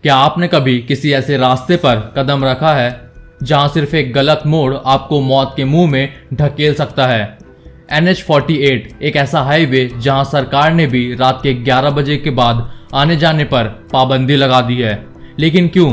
क्या आपने कभी किसी ऐसे रास्ते पर कदम रखा है जहां सिर्फ एक गलत मोड़ आपको मौत के मुंह में ढकेल सकता है? NH-48 एक ऐसा हाईवे जहां सरकार ने भी रात के 11 बजे के बाद आने जाने पर पाबंदी लगा दी है। लेकिन क्यों?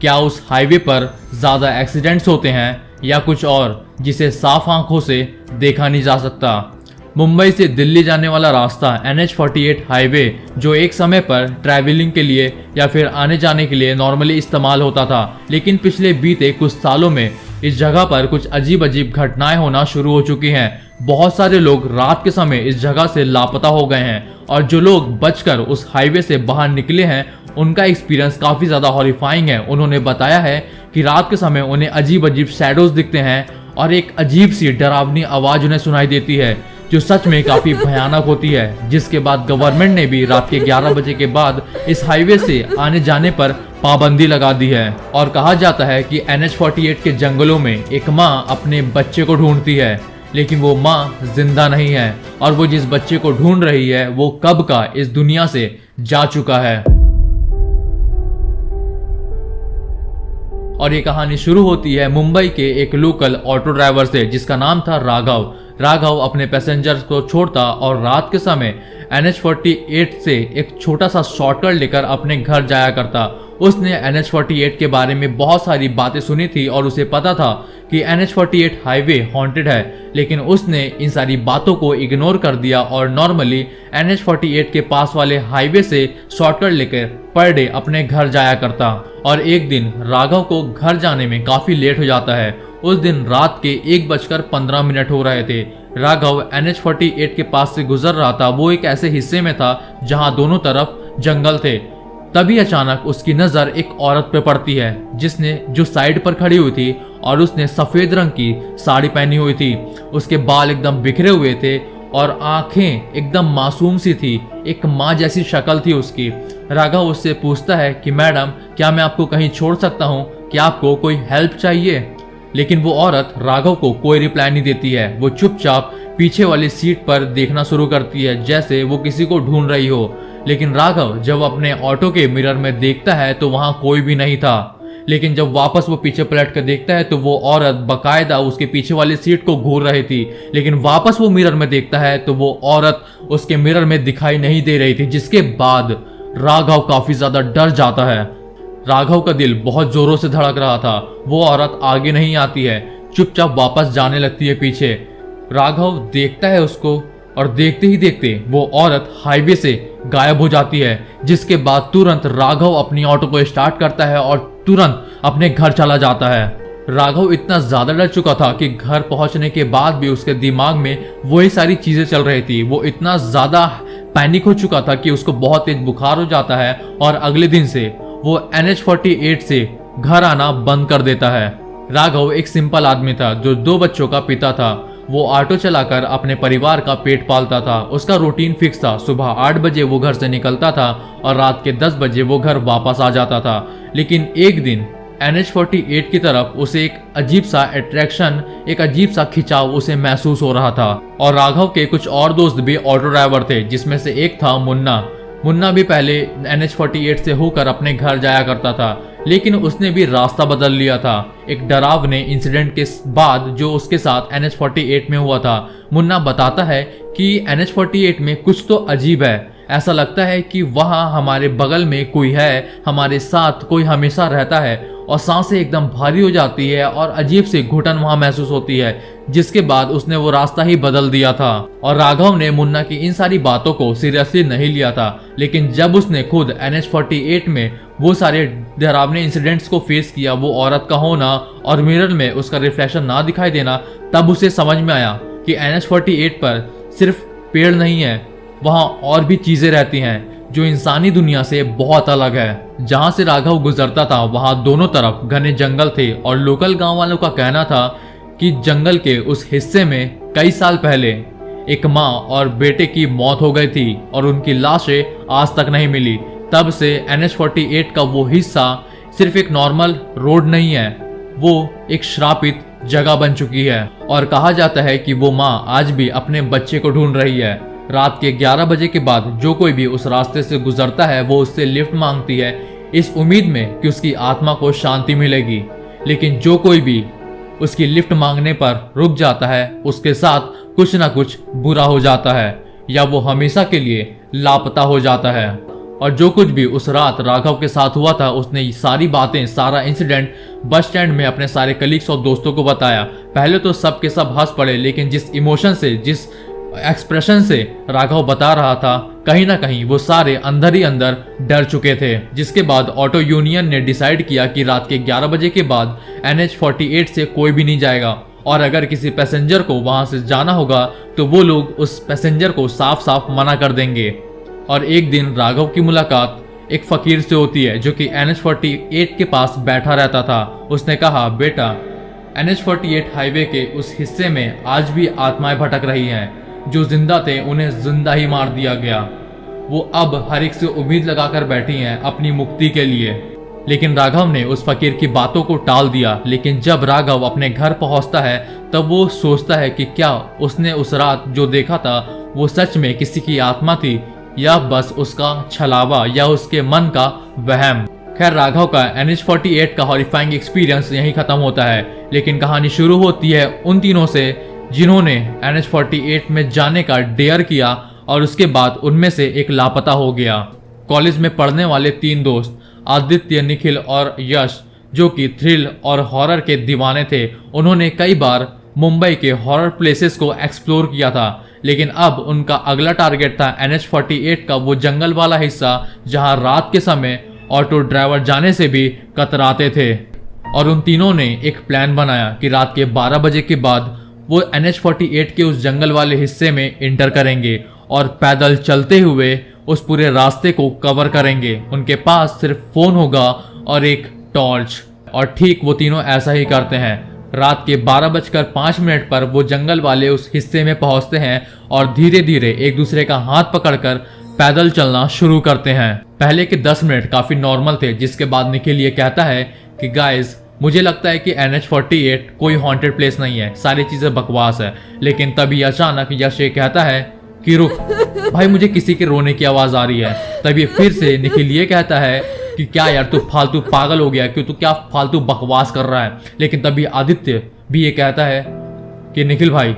क्या उस हाईवे पर ज़्यादा एक्सीडेंट्स होते हैं या कुछ और जिसे साफ आंखों से देखा नहीं जा सकता? मुंबई से दिल्ली जाने वाला रास्ता NH-48 हाईवे, जो एक समय पर ट्रैवलिंग के लिए या फिर आने जाने के लिए नॉर्मली इस्तेमाल होता था, लेकिन पिछले बीते कुछ सालों में इस जगह पर कुछ अजीब अजीब घटनाएं होना शुरू हो चुकी हैं। बहुत सारे लोग रात के समय इस जगह से लापता हो गए हैं और जो लोग बचकर उस हाईवे से बाहर निकले हैं उनका एक्सपीरियंस काफ़ी ज़्यादा हॉरिफाइंग है। उन्होंने बताया है कि रात के समय उन्हें अजीब अजीब शैडोज दिखते हैं और एक अजीब सी डरावनी आवाज़ उन्हें सुनाई देती है जो सच में काफ़ी भयानक होती है, जिसके बाद गवर्नमेंट ने भी रात के 11 बजे के बाद इस हाईवे से आने जाने पर पाबंदी लगा दी है। और कहा जाता है कि NH-48 के जंगलों में एक माँ अपने बच्चे को ढूंढती है, लेकिन वो माँ जिंदा नहीं है और वो जिस बच्चे को ढूंढ रही है वो कब का इस दुनिया से जा चुका है। और ये कहानी शुरू होती है मुंबई के एक लोकल ऑटो ड्राइवर से जिसका नाम था राघव। राघव अपने पैसेंजर्स को छोड़ता और रात के समय NH-48 से एक छोटा सा शॉर्टकट लेकर अपने घर जाया करता। उसने NH-48 के बारे में बहुत सारी बातें सुनी थी और उसे पता था कि NH-48 हाईवे हॉन्टेड है, लेकिन उसने इन सारी बातों को इग्नोर कर दिया और नॉर्मली NH-48 के पास वाले हाईवे से शॉर्टकट लेकर पर डे अपने घर जाया करता। और एक दिन राघव को घर जाने में काफ़ी लेट हो जाता है। उस दिन रात के 1:15 हो रहे थे। राघव NH-48 के पास से गुजर रहा था। वो एक ऐसे हिस्से में था जहां दोनों तरफ जंगल थे। तभी अचानक उसकी नज़र एक औरत पे पड़ती है जो साइड पर खड़ी हुई थी और उसने सफ़ेद रंग की साड़ी पहनी हुई थी। उसके बाल एकदम बिखरे हुए थे और आंखें एकदम मासूम सी थी, एक माँ जैसी शक्ल थी उसकी। राघव उससे पूछता है कि मैडम, क्या मैं आपको कहीं छोड़ सकता हूँ? क्या आपको कोई हेल्प चाहिए? लेकिन वो औरत राघव को कोई रिप्लाई नहीं देती है। वो चुपचाप पीछे वाली सीट पर देखना शुरू करती है जैसे वो किसी को ढूंढ रही हो। लेकिन राघव जब अपने ऑटो के मिरर में देखता है तो वहां कोई भी नहीं था। लेकिन जब वापस वो पीछे पलट कर देखता है तो वो औरत बकायदा उसके पीछे वाली सीट को घूर रही थी। लेकिन वापस वो मिरर में देखता है तो वो औरत उसके मिरर में दिखाई नहीं दे रही थी, जिसके बाद राघव काफी ज्यादा डर जाता है। राघव का दिल बहुत जोरों से धड़क रहा था। वो औरत आगे नहीं आती है, चुपचाप वापस जाने लगती है पीछे। राघव देखता है उसको और देखते ही देखते वो औरत हाईवे से गायब हो जाती है, जिसके बाद तुरंत राघव अपनी ऑटो को स्टार्ट करता है और तुरंत अपने घर चला जाता है। राघव इतना ज्यादा डर चुका था कि घर पहुंचने के बाद भी उसके दिमाग में वही सारी चीजें चल रही थी। वो इतना ज्यादा पैनिक हो चुका था कि उसको बहुत तेज बुखार हो जाता है और अगले दिन से वो NH-48 से घर आना बंद कर देता है। राघव एक सिंपल आदमी था जो 2 बच्चों का पिता था। वो ऑटो चलाकर अपने परिवार का पेट पालता था। उसका रूटीन फिक्स था। सुबह 8 बजे वो घर से निकलता था और रात के 10 बजे वो घर वापस आ जाता था। लेकिन एक दिन NH-48 की तरफ उसे एक अजीब सा अट्रैक्शन, एक अजीब सा खिंचाव उसे महसूस हो रहा था। और राघव के कुछ और दोस्त भी ऑटो ड्राइवर थे, जिसमें से एक था मुन्ना। मुन्ना भी पहले NH-48 से होकर अपने घर जाया करता था, लेकिन उसने भी रास्ता बदल लिया था एक डरावने इंसिडेंट के बाद जो उसके साथ NH-48 में हुआ था। मुन्ना बताता है कि NH-48 में कुछ तो अजीब है। ऐसा लगता है कि वहाँ हमारे बगल में कोई है, हमारे साथ कोई हमेशा रहता है और सांसें एकदम भारी हो जाती है और अजीब सी घुटन वहाँ महसूस होती है, जिसके बाद उसने वो रास्ता ही बदल दिया था। और राघव ने मुन्ना की इन सारी बातों को सीरियसली नहीं लिया था, लेकिन जब उसने खुद NH-48 में वो सारे डरावने इंसिडेंट्स को फेस किया, वो औरत का होना और मिरर में उसका रिफ्लेक्शन ना दिखाई देना, तब उसे समझ में आया कि NH-48 पर सिर्फ पेड़ नहीं है, वहाँ और भी चीजें रहती हैं जो इंसानी दुनिया से बहुत अलग है। जहाँ से राघव गुजरता था वहाँ दोनों तरफ घने जंगल थे और लोकल गांव वालों का कहना था कि जंगल के उस हिस्से में कई साल पहले एक माँ और बेटे की मौत हो गई थी और उनकी लाशें आज तक नहीं मिली। तब से NH-48 का वो हिस्सा सिर्फ एक नॉर्मल रोड नहीं है, वो एक श्रापित जगह बन चुकी है। और कहा जाता है कि वो माँ आज भी अपने बच्चे को ढूंढ रही है। रात के 11 बजे के बाद जो कोई भी उस रास्ते से गुजरता है वो उससे लिफ्ट मांगती है। इस उम्मीद में कि उसकी आत्मा को शांति मिलेगी। लेकिन जो कोई भी उसकी लिफ्ट मांगने पर रुक जाता है उसके साथ कुछ ना कुछ बुरा हो जाता है या वो हमेशा के लिए लापता हो जाता है। और जो कुछ भी उस रात राघव के साथ हुआ था उसने ये सारी बातें, सारा इंसिडेंट बस स्टैंड में अपने सारे कलीग्स और दोस्तों को बताया। पहले तो सब के सब हंस पड़े, लेकिन जिस इमोशन से, जिस एक्सप्रेशन से राघव बता रहा था, कहीं ना कहीं वो सारे अंदर ही अंदर डर चुके थे। जिसके बाद ऑटो यूनियन ने डिसाइड किया कि रात के 11 बजे के बाद NH48 से कोई भी नहीं जाएगा और अगर किसी पैसेंजर को वहां से जाना होगा तो वो लोग उस पैसेंजर को साफ साफ मना कर देंगे। और एक दिन राघव की मुलाकात एक फकीर से होती है जो कि NH48 के पास बैठा रहता था। उसने कहा, बेटा, NH48 हाईवे के उस हिस्से में आज भी आत्माएं भटक रही हैं। जो जिंदा थे उन्हें जिंदा ही मार दिया गया। वो अब हर एक से उम्मीद लगाकर बैठी हैं अपनी मुक्ति के लिए। लेकिन राघव ने उस फकीर की बातों को टाल दिया। लेकिन जब राघव अपने घर पहुंचता है तब वो सोचता है कि क्या उसने उस रात जो देखा था वो सच में किसी की आत्मा थी या बस उसका छलावा या उसके मन का वहम। खैर, राघव का NH48 का हॉरिफाइंग एक्सपीरियंस यहीं खत्म होता है। लेकिन कहानी शुरू होती है उन तीनों से जिन्होंने NH48 में जाने का डेयर किया और उसके बाद उनमें से एक लापता हो गया। कॉलेज में पढ़ने वाले 3 दोस्त आदित्य, निखिल और यश, जो कि थ्रिल और हॉरर के दीवाने थे, उन्होंने कई बार मुंबई के हॉरर प्लेसेस को एक्सप्लोर किया था। लेकिन अब उनका अगला टारगेट था NH48 का वो जंगल वाला हिस्सा जहां रात के समय ऑटो ड्राइवर जाने से भी कतराते थे। और उन तीनों ने एक प्लान बनाया कि रात के 12 बजे के बाद वो NH48 के उस जंगल वाले हिस्से में इंटर करेंगे और पैदल चलते हुए उस पूरे रास्ते को कवर करेंगे। उनके पास सिर्फ फोन होगा और एक टॉर्च। और ठीक वो तीनों ऐसा ही करते हैं। रात के 12:05 पर वो जंगल वाले उस हिस्से में पहुंचते हैं और धीरे धीरे एक दूसरे का हाथ पकड़कर पैदल चलना शुरू करते हैं। पहले के 10 मिनट काफी नॉर्मल थे, जिसके बाद निखिल ये कहता है कि गाइस, मुझे लगता है कि NH48 कोई हॉन्टेड प्लेस नहीं है, सारी चीजें बकवास है। लेकिन तभी अचानक यश ये कहता है कि रुक भाई, मुझे किसी के रोने की आवाज आ रही है। तभी फिर से निखिल ये कहता है कि क्या यार, तू फालतू पागल हो गया, क्यों तू क्या फालतू बकवास कर रहा है। लेकिन तभी आदित्य भी ये कहता है कि निखिल भाई,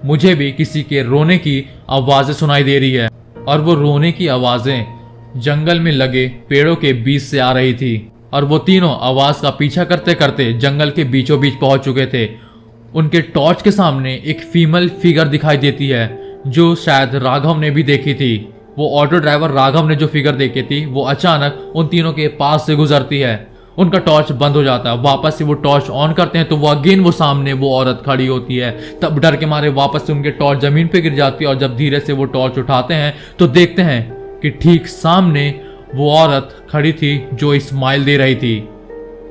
मुझे भी किसी के रोने की आवाजें सुनाई दे रही है। और वो रोने की आवाजें जंगल में लगे पेड़ों के बीच से आ रही थी। और वो तीनों आवाज का पीछा करते करते जंगल के बीचों बीच पहुंच चुके थे। उनके टॉर्च के सामने एक फीमेल फिगर दिखाई देती है जो शायद राघव ने भी देखी थी। वो ऑटो ड्राइवर राघव ने जो फिगर देखी थी वो अचानक उन तीनों के पास से गुजरती है। उनका टॉर्च बंद हो जाता है। वापस से वो टॉर्च ऑन करते हैं तो वो अगेन वो सामने वो औरत खड़ी होती है। तब डर के मारे वापस से उनके टॉर्च जमीन पे गिर जाती है और जब धीरे से वो टॉर्च उठाते हैं तो देखते हैं कि ठीक सामने वो औरत खड़ी थी जो स्माइल दे रही थी।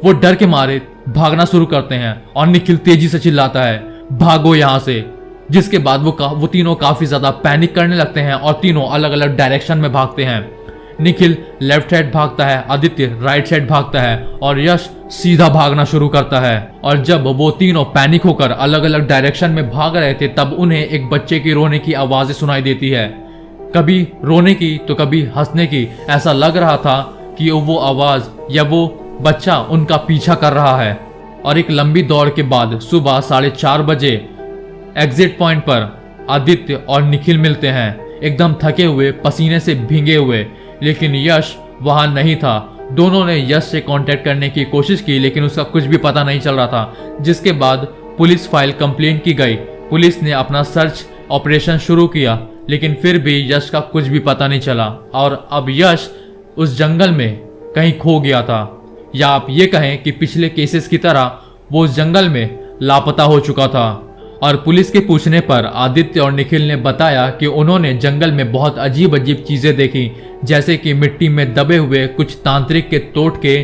वो डर के मारे भागना शुरू करते हैं और निखिल तेजी से चिल्लाता है, भागो यहाँ से। जिसके बाद वो तीनों काफी ज्यादा पैनिक करने लगते हैं और तीनों अलग अलग डायरेक्शन में भागते हैं। निखिल लेफ्ट साइड भागता है, आदित्य राइट साइड भागता है और यश सीधा भागना शुरू करता है। और जब वो तीनों पैनिक होकर अलग अलग डायरेक्शन में भाग रहे थे तब उन्हें एक बच्चे की रोने की आवाजें सुनाई देती है, कभी रोने की तो कभी हंसने की। ऐसा लग रहा था कि वो आवाज या वो बच्चा उनका पीछा कर रहा है। और एक लंबी दौड़ के बाद सुबह 4:30 बजे एग्जिट पॉइंट पर आदित्य और निखिल मिलते हैं, एकदम थके हुए, पसीने से भीगे हुए। लेकिन यश वहां नहीं था। दोनों ने यश से कांटेक्ट करने की कोशिश की लेकिन उसका कुछ भी पता नहीं चल रहा था। जिसके बाद पुलिस फाइल कंप्लेंट की गई। पुलिस ने अपना सर्च ऑपरेशन शुरू किया लेकिन फिर भी यश का कुछ भी पता नहीं चला। और अब यश उस जंगल में कहीं खो गया था, या आप ये कहें कि पिछले केसेस की तरह वो उस जंगल में लापता हो चुका था। और पुलिस के पूछने पर आदित्य और निखिल ने बताया कि उन्होंने जंगल में बहुत अजीब अजीब चीजें देखी, जैसे कि मिट्टी में दबे हुए कुछ तांत्रिक के टोटके,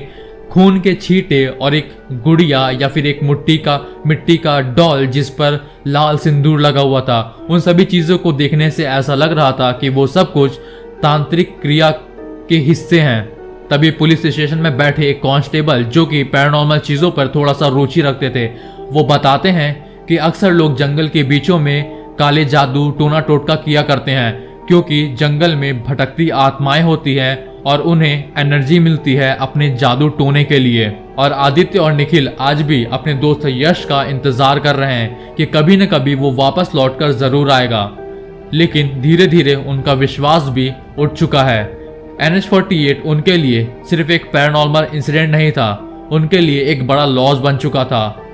खून के छींटे और एक गुड़िया या फिर एक मिट्टी का डॉल जिस पर लाल सिंदूर लगा हुआ था। उन सभी चीजों को देखने से ऐसा लग रहा था कि वो सब कुछ तांत्रिक क्रिया के हिस्से हैं। तभी पुलिस स्टेशन में बैठे एक कांस्टेबल जो कि पैरानॉर्मल चीजों पर थोड़ा सा रुचि रखते थे, वो बताते हैं कि अक्सर लोग जंगल के बीचों में काले जादू, टोना टोटका किया करते हैं क्योंकि जंगल में भटकती आत्माएं होती हैं और उन्हें एनर्जी मिलती है अपने जादू टोने के लिए। और आदित्य और निखिल आज भी अपने दोस्त यश का इंतजार कर रहे हैं कि कभी न कभी वो वापस लौटकर जरूर आएगा। लेकिन धीरे धीरे उनका विश्वास भी उठ चुका है। NH-48 उनके लिए सिर्फ एक पैरानॉर्मल इंसिडेंट नहीं था, उनके लिए एक बड़ा लॉस बन चुका था।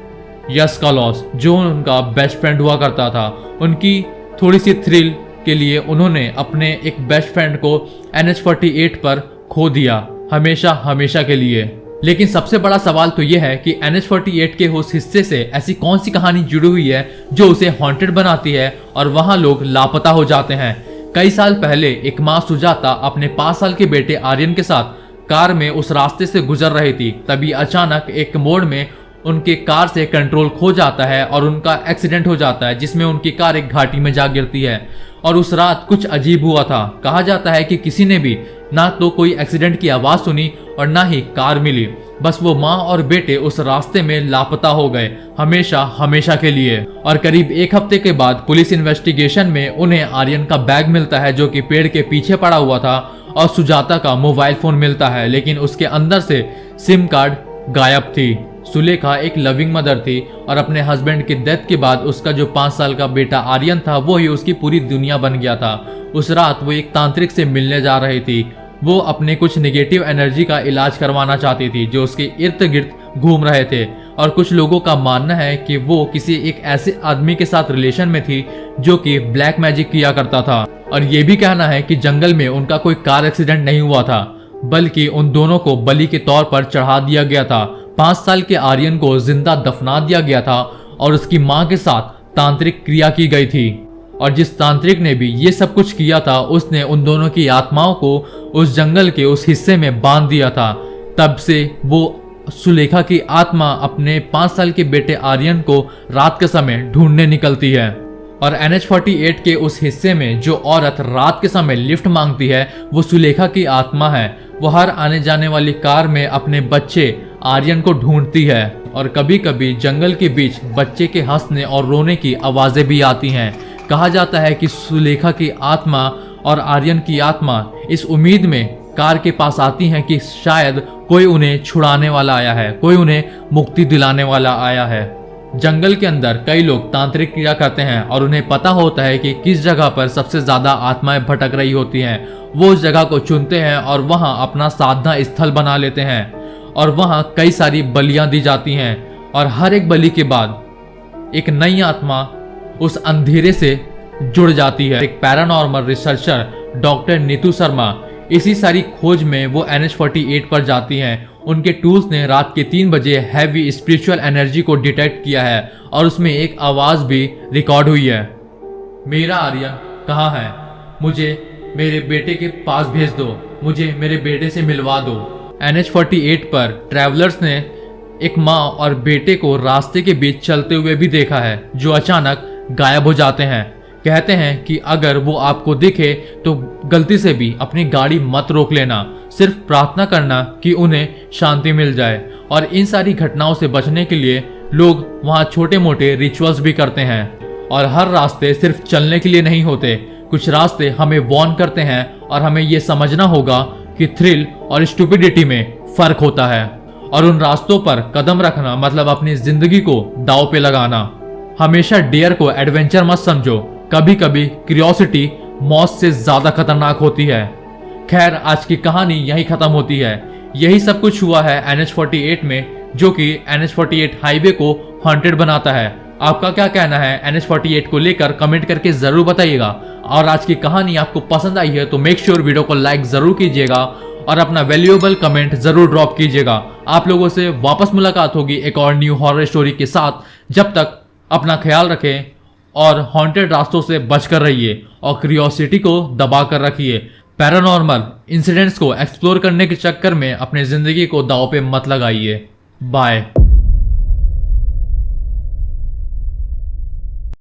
यश का लॉस, जो उनका बेस्ट फ्रेंड हुआ करता था। उनकी थोड़ी सी थ्रिल के लिए उन्होंने अपने एक बेस्ट फ्रेंड को NH-48 पर खो दिया, हमेशा हमेशा के लिए। लेकिन सबसे बड़ा सवाल तो यह है कि NH-48 के उस हिस्से से ऐसी कौन सी कहानी जुड़ी हुई है जो उसे हॉन्टेड बनाती है और वहां लोग लापता हो जाते हैं। कई साल पहले एक माँ सुजाता अपने 5 साल के बेटे आर्यन के साथ कार में उस रास्ते से गुजर रही थी। तभी अचानक एक मोड़ में उनके कार से कंट्रोल खो जाता है और उनका एक्सीडेंट हो जाता है, जिसमें उनकी कार एक घाटी में जा गिरती है। और उस रात कुछ अजीब हुआ था। कहा जाता है कि किसी ने भी ना तो कोई एक्सीडेंट की आवाज सुनी और ना ही कार मिली। बस वो माँ और बेटे उस रास्ते में लापता हो गए, हमेशा हमेशा के लिए। और करीब 1 हफ्ते के बाद पुलिस इन्वेस्टिगेशन में उन्हें आर्यन का बैग मिलता है जो कि पेड़ के पीछे पड़ा हुआ था, और सुजाता का मोबाइल फोन मिलता है, लेकिन उसके अंदर से सिम कार्ड गायब थी। सुलेखा एक लविंग मदर थी और अपने हस्बैंड की डेथ के बाद उसका जो 5 साल का बेटा आर्यन था वो ही उसकी पूरी दुनिया बन गया था। उस रात वो एक तांत्रिक से मिलने जा रही थी। वो अपने कुछ नेगेटिव एनर्जी का इलाज करवाना चाहती थी जो उसके इर्द गिर्द घूम रहे थे। और कुछ लोगों का मानना है कि वो किसी एक ऐसे आदमी के साथ रिलेशन में थी जो कि ब्लैक मैजिक किया करता था। और ये भी कहना है कि जंगल में उनका कोई कार एक्सीडेंट नहीं हुआ था, बल्कि उन दोनों को बलि के तौर पर चढ़ा दिया गया था। 5 साल के आर्यन को जिंदा दफना दिया गया था और उसकी मां के साथ तांत्रिक क्रिया की गई थी। और जिस तांत्रिक ने भी ये सब कुछ किया था उसने उन दोनों की आत्माओं को उस जंगल के उस हिस्से में बांध दिया था। तब से वो सुलेखा की आत्मा अपने 5 साल के बेटे आर्यन को रात के समय ढूंढने निकलती है। और NH-48 के उस हिस्से में जो औरत रात के समय लिफ्ट मांगती है वो सुलेखा की आत्मा है। वो हर आने जाने वाली कार में अपने बच्चे आर्यन को ढूंढती है। और कभी कभी जंगल के बीच बच्चे के हंसने और रोने की आवाजें भी आती हैं। कहा जाता है कि सुलेखा की आत्मा और आर्यन की आत्मा इस उम्मीद में कार के पास आती हैं कि शायद कोई उन्हें छुड़ाने वाला आया है, कोई उन्हें मुक्ति दिलाने वाला आया है। जंगल के अंदर कई लोग तांत्रिक क्रिया करते हैं और उन्हें पता होता है कि किस जगह पर सबसे ज्यादा आत्माएं भटक रही होती हैं। वो उस जगह को चुनते हैं और वहां अपना साधना स्थल बना लेते हैं और वहां कई सारी बलियां दी जाती हैं। और हर एक बलि के बाद एक नई आत्मा उस अंधेरे से जुड़ जाती है। एक paranormal researcher doctor Neetu Sharma इसी सारी खोज में वो NH-48 पर जाती हैं। उनके टूल्स ने रात के 3 बजे हैवी स्पिरिचुअल एनर्जी को डिटेक्ट किया है और उसमें एक आवाज भी रिकॉर्ड हुई है। मेरा आर्यन कहाँ है? मुझे मेरे बेटे के पास भेज दो, मुझे मेरे बेटे से मिलवा दो। NH-48 पर ट्रैवलर्स ने एक माँ और बेटे को रास्ते के बीच चलते हुए भी देखा है जो अचानक गायब हो जाते हैं। कहते हैं कि अगर वो आपको दिखे तो गलती से भी अपनी गाड़ी मत रोक लेना, सिर्फ प्रार्थना करना कि उन्हें शांति मिल जाए। और इन सारी घटनाओं से बचने के लिए लोग वहाँ छोटे मोटे रिचुअल्स भी करते हैं। और हर रास्ते सिर्फ चलने के लिए नहीं होते, कुछ रास्ते हमें वार्न करते हैं और हमें ये समझना होगा कि थ्रिल और स्टुपिडिटी में फर्क होता है। और उन रास्तों पर कदम रखना मतलब अपनी जिंदगी को दांव पे लगाना। हमेशा डेयर को एडवेंचर मत समझो, कभी कभी क्यूरियोसिटी मौत से ज्यादा खतरनाक होती है। खैर, आज की कहानी यही खत्म होती है। यही सब कुछ हुआ है NH-48 में, जो कि NH-48 हाईवे को हॉन्टेड बनाता है। आपका क्या कहना है NH-48 को लेकर कमेंट करके जरूर बताइएगा। और आज की कहानी आपको पसंद आई है तो मेक श्योर वीडियो को लाइक जरूर कीजिएगा और अपना वैल्यूएबल कमेंट जरूर ड्रॉप कीजिएगा। आप लोगों से वापस मुलाकात होगी एक और न्यू हॉरर स्टोरी के साथ। जब तक अपना ख्याल रखें और हॉन्टेड रास्तों से बचकर रहिए और क्यूरियोसिटी को दबा कर रखिए। पैरानॉर्मल इंसिडेंट्स को एक्सप्लोर करने के चक्कर में अपनी जिंदगी को दांव पे मत लगाइए। बाय।